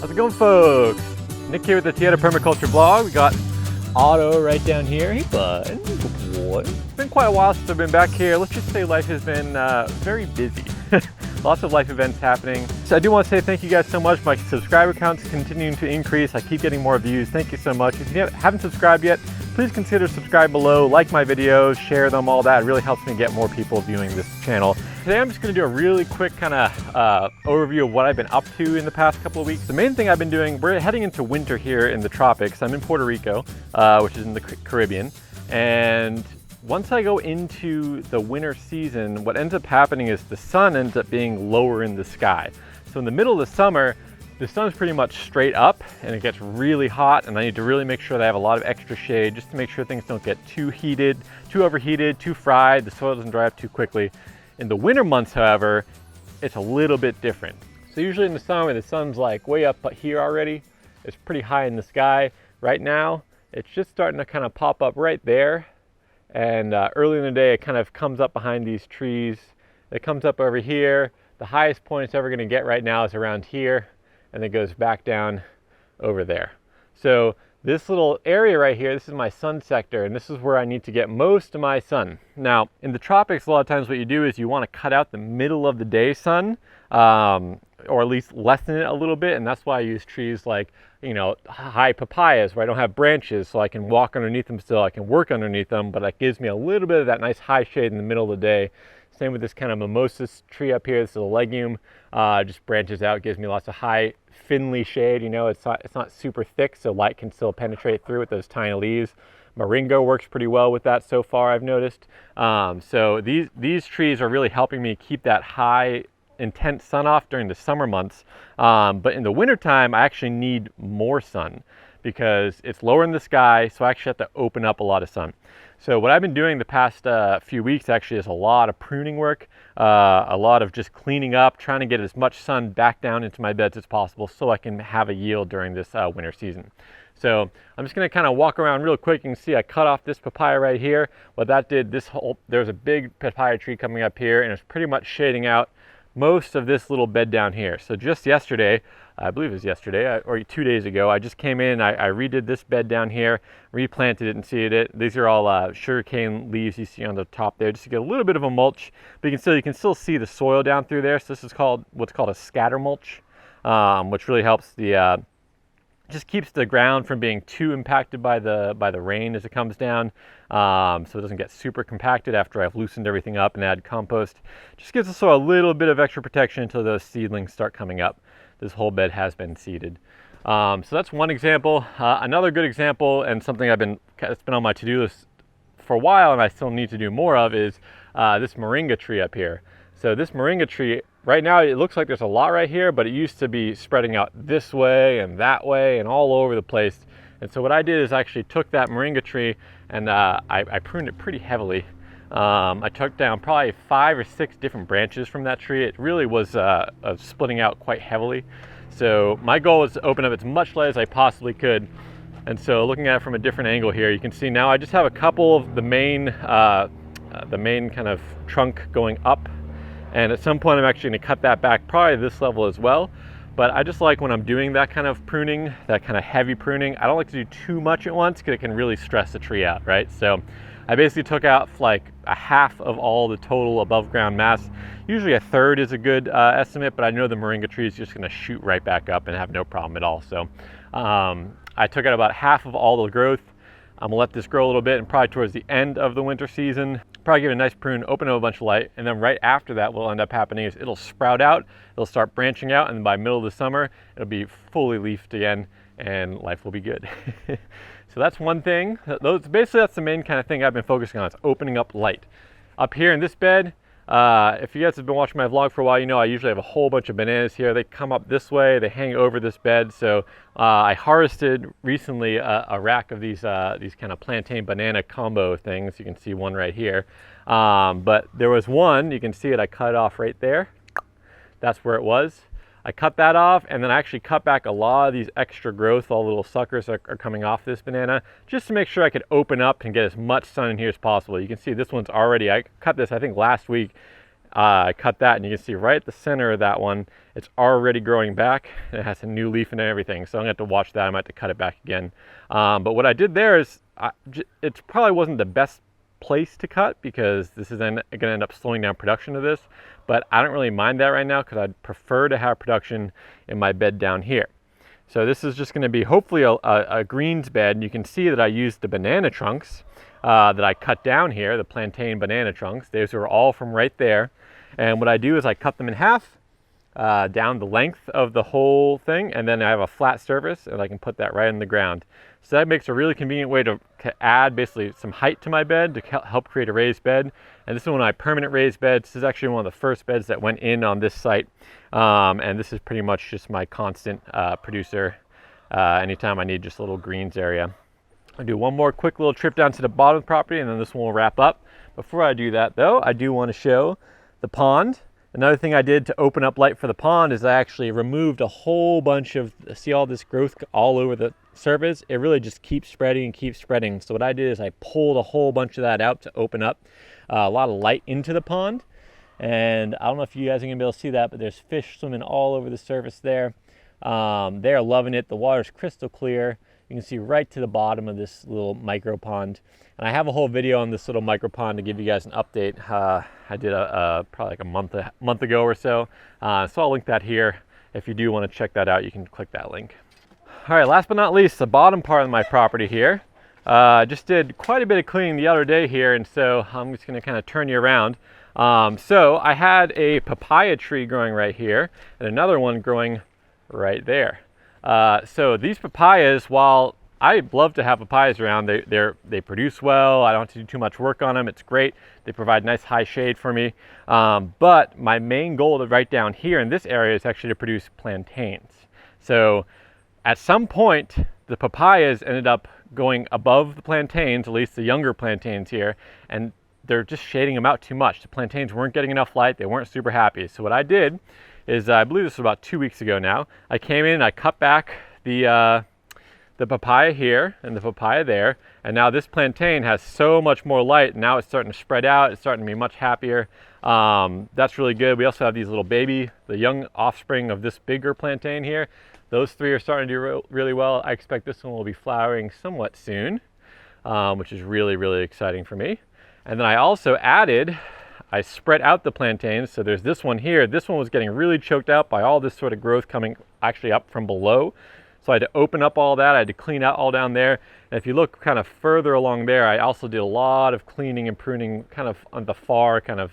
How's it going, folks? Nick here with the Tieta Permaculture vlog. We got Otto right down here. Hey, bud. Good boy. It's been quite a while since I've been back here. Let's just say life has been very busy. Lots of life events happening. So I do want to say thank you guys so much. My subscriber count is continuing to increase. I keep getting more views. Thank you so much. If you haven't subscribed yet, please consider subscribe below, like my videos, share them, all that. It really helps me get more people viewing this channel. Today I'm just going to do a really quick kind of overview of what I've been up to in the past couple of weeks. The main thing I've been doing, we're heading into winter here in the tropics. I'm in Puerto Rico, which is in the Caribbean. And once I go into the winter season, what ends up happening is the sun ends up being lower in the sky. So in the middle of the summer, the sun's pretty much straight up and it gets really hot, and I need to really make sure that I have a lot of extra shade just to make sure things don't get too heated, too overheated, too fried, the soil doesn't dry up too quickly. In the winter months, however, it's a little bit different. So usually in the summer, the sun's like way up here already. It's pretty high in the sky. Right now, it's just starting to kind of pop up right there. And early in the day, it kind of comes up behind these trees. It comes up over here. The highest point it's ever gonna get right now is around here, and it goes back down over there. So this little area right here, this is my sun sector, and this is where I need to get most of my sun. Now, in the tropics, a lot of times what you do is you want to cut out the middle of the day sun, or at least lessen it a little bit, and that's why I use trees like, you know, high papayas where I don't have branches, so I can walk underneath them still, I can work underneath them, but it gives me a little bit of that nice high shade in the middle of the day. Same with this kind of mimosas tree up here. This is a legume, just branches out, gives me lots of high thinly shade. You know, it's not super thick, so light can still penetrate through with those tiny leaves. Moringa works pretty well with that so far, I've noticed. So these trees are really helping me keep that high intense sun off during the summer months. But in the wintertime, I actually need more sun because it's lower in the sky, so I actually have to open up a lot of sun. So what I've been doing the past few weeks actually is a lot of pruning work, a lot of just cleaning up, trying to get as much sun back down into my beds as possible so I can have a yield during this winter season. So I'm just gonna kind of walk around real quick. You can see I cut off this papaya right here. What that did, there's a big papaya tree coming up here, and it's pretty much shading out most of this little bed down here. So just yesterday, I believe it was yesterday or 2 days ago, I just came in, I redid this bed down here, replanted it and seeded it. These are all sugarcane leaves you see on the top there, just to get a little bit of a mulch, but you can still see the soil down through there. So this is what's called a scatter mulch, which really helps just keeps the ground from being too impacted by the rain as it comes down, so it doesn't get super compacted after I've loosened everything up and add compost. Just gives the soil a little bit of extra protection until those seedlings start coming up. This whole bed has been seeded. So that's one example. Another good example, and something it's been on my to-do list for a while and I still need to do more of, is this moringa tree up here. So this moringa tree, right now it looks like there's a lot right here, but it used to be spreading out this way and that way and all over the place. And so what I did is I actually took that moringa tree and I pruned it pretty heavily. I took down probably 5 or 6 different branches from that tree. It really was splitting out quite heavily. So my goal was to open up as much light as I possibly could. And so looking at it from a different angle here, you can see now I just have a couple of the main kind of trunk going up. And at some point I'm actually going to cut that back probably this level as well. But I just like when I'm doing that kind of pruning, that kind of heavy pruning, I don't like to do too much at once because it can really stress the tree out, right? So I basically took out like a half of all the total above ground mass. Usually a third is a good estimate, but I know the moringa tree is just going to shoot right back up and have no problem at all. So I took out about half of all the growth. I'm gonna let this grow a little bit, and probably towards the end of the winter season, probably give it a nice prune, open up a bunch of light, and then right after that what will end up happening is it'll sprout out, it'll start branching out, and by middle of the summer it'll be fully leafed again and life will be good. So that's one thing. Basically that's the main kind of thing I've been focusing on, is opening up light. Up here in this bed, if you guys have been watching my vlog for a while, you know I usually have a whole bunch of bananas here. They come up this way, they hang over this bed. So I harvested recently a rack of these kind of plantain banana combo things. You can see one right here. But there was one, you can see it, I cut off right there. That's where it was. I cut that off, and then I actually cut back a lot of these extra growth. All the little suckers are coming off this banana, just to make sure I could open up and get as much sun in here as possible. You can see this one's already, I cut this I think last week, I cut that, and you can see right at the center of that one, it's already growing back, and it has a new leaf and everything. So I'm gonna have to watch that. I might have to cut it back again. But what I did there is, it probably wasn't the best place to cut, because this is then gonna end up slowing down production of this. But I don't really mind that right now, because I'd prefer to have production in my bed down here. So this is just going to be hopefully a greens bed. And you can see that I used the banana trunks that I cut down here, the plantain banana trunks. Those are all from right there. And what I do is I cut them in half down the length of the whole thing, and then I have a flat surface, and I can put that right in the ground. So that makes a really convenient way to add basically some height to my bed to help create a raised bed. And this is one of my permanent raised beds. This is actually one of the first beds that went in on this site. And this is pretty much just my constant producer anytime I need just a little greens area. I'll do one more quick little trip down to the bottom of the property, and then this one will wrap up. Before I do that though, I do want to show the pond. Another thing I did to open up light for the pond is I actually removed a whole bunch of, see all this growth all over the surface? It really just keeps spreading and keeps spreading. So what I did is I pulled a whole bunch of that out to open up a lot of light into the pond. And I don't know if you guys are gonna be able to see that, but there's fish swimming all over the surface there. They're loving it. The water's crystal clear. You can see right to the bottom of this little micro pond. And I have a whole video on this little micro pond to give you guys an update. I did probably like a month ago or so. So I'll link that here. If you do want to check that out, you can click that link. All right, last but not least, the bottom part of my property here. Just did quite a bit of cleaning the other day here, and so I'm just gonna kind of turn you around. So I had a papaya tree growing right here, and another one growing right there. So these papayas, while I love to have papayas around, they produce well. I don't have to do too much work on them. It's great. They provide nice high shade for me. But my main goal right down here in this area is actually to produce plantains. So at some point, the papayas ended up going above the plantains, at least the younger plantains here, and they're just shading them out too much. The plantains weren't getting enough light. They weren't super happy. So what I did is, I believe this was about 2 weeks ago now, I came in and I cut back the papaya here and the papaya there, and now this plantain has so much more light, and now it's starting to spread out. It's starting to be much happier. That's really good. We also have these little the young offspring of this bigger plantain here. Those three are starting to do really well. I expect this one will be flowering somewhat soon, which is really, really exciting for me. And then I also I spread out the plantains. So there's this one here. This one was getting really choked out by all this sort of growth coming actually up from below. So I had to open up all that. I had to clean out all down there. And if you look kind of further along there, I also did a lot of cleaning and pruning kind of on the far kind of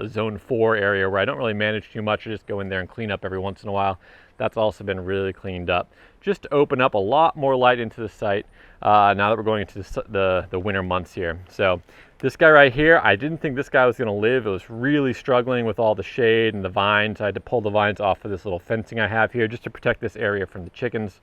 zone 4 area where I don't really manage too much. I just go in there and clean up every once in a while. That's also been really cleaned up, just to open up a lot more light into the site now that we're going into the winter months here. So this guy right here, I didn't think this guy was going to live. It was really struggling with all the shade and the vines. I had to pull the vines off of this little fencing I have here just to protect this area from the chickens.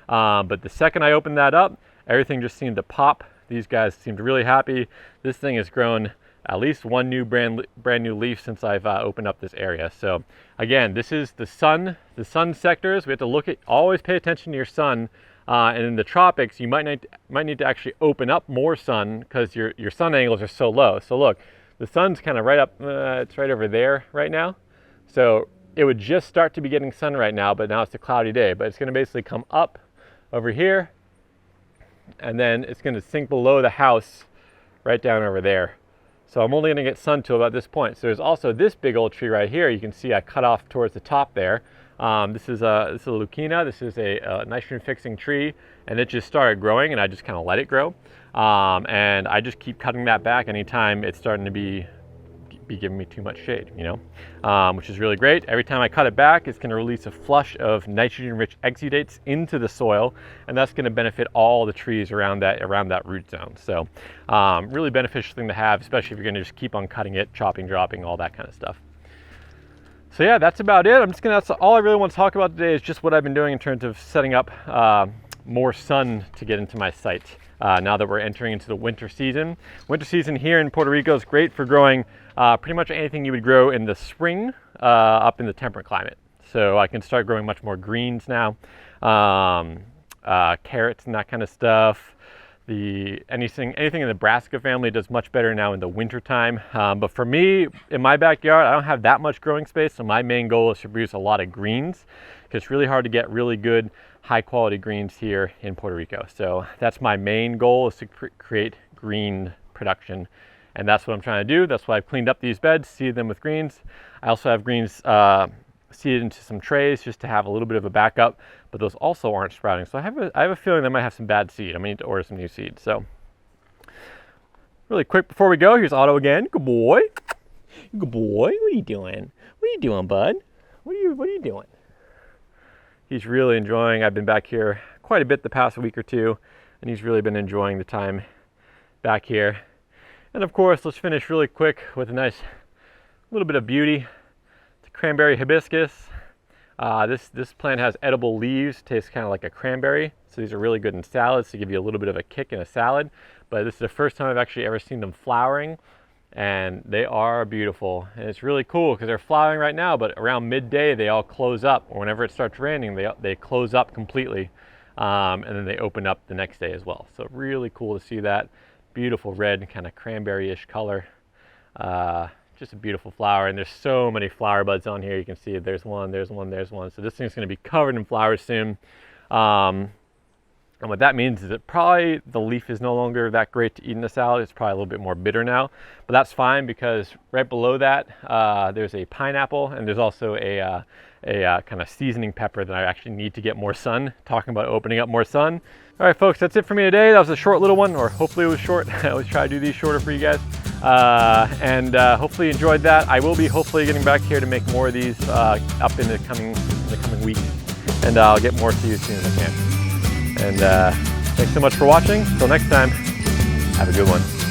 But the second I opened that up, everything just seemed to pop. These guys seemed really happy. This thing has grown at least one new brand new leaf since I've opened up this area. So again, this is the sun sectors. We have to always pay attention to your sun. And in the tropics, you might need to actually open up more sun because your sun angles are so low. So look, the sun's kind of right up, it's right over there right now. So it would just start to be getting sun right now, but now it's a cloudy day. But it's going to basically come up over here, and then it's going to sink below the house right down over there. So I'm only going to get sun till about this point. So there's also this big old tree right here. You can see I cut off towards the top there. This is a Lucina. This is a nitrogen fixing tree, and it just started growing, and I just kind of let it grow. And I just keep cutting that back anytime it's starting to be giving me too much shade, which is really great. Every time I cut it back, it's going to release a flush of nitrogen-rich exudates into the soil, and that's going to benefit all the trees around that root zone. So really beneficial thing to have, especially if you're going to just keep on cutting it, chopping, dropping, all that kind of stuff. So yeah, that's about it. That's all I really want to talk about today is just what I've been doing in terms of setting up more sun to get into my site. Now that we're entering into the winter season. Winter season here in Puerto Rico is great for growing pretty much anything you would grow in the spring up in the temperate climate. So I can start growing much more greens now, carrots and that kind of stuff. anything in the brassica family does much better now in the winter time. But for me, in my backyard, I don't have that much growing space, so my main goal is to produce a lot of greens, because it's really hard to get really good, high quality greens here in Puerto Rico. So that's my main goal, is to create green production. And that's what I'm trying to do. That's why I've cleaned up these beds, seeded them with greens. I also have greens seeded into some trays just to have a little bit of a backup, but those also aren't sprouting. So I have a feeling they might have some bad seed. I might need to order some new seed. So really quick before we go, here's Otto again. Good boy. Good boy. What are you doing? What are you doing, bud? What are you doing? He's really enjoying. I've been back here quite a bit the past week or two, and he's really been enjoying the time back here. And of course, let's finish really quick with a nice little bit of beauty. It's a cranberry hibiscus. This plant has edible leaves, tastes kind of like a cranberry. So these are really good in salads to give you a little bit of a kick in a salad. But this is the first time I've actually ever seen them flowering, and they are beautiful. And it's really cool because they're flowering right now, but around midday they all close up. Or whenever it starts raining, they close up completely, and then they open up the next day as well. So really cool to see that. Beautiful red, kind of cranberry-ish color. Just a beautiful flower, and there's so many flower buds on here. You can see there's one, there's one, there's one. So this thing's going to be covered in flowers soon. And what that means is that probably the leaf is no longer that great to eat in a salad. It's probably a little bit more bitter now, but that's fine because right below that there's a pineapple, and there's also a kind of seasoning pepper that I actually need to get more sun. Talking about opening up more sun. All right, folks, that's it for me today. That was a short little one, or hopefully it was short. I always try to do these shorter for you guys. And hopefully you enjoyed that. I will be hopefully getting back here to make more of these up in the coming weeks, and I'll get more to you as soon as I can. And thanks so much for watching. Until next time, have a good one.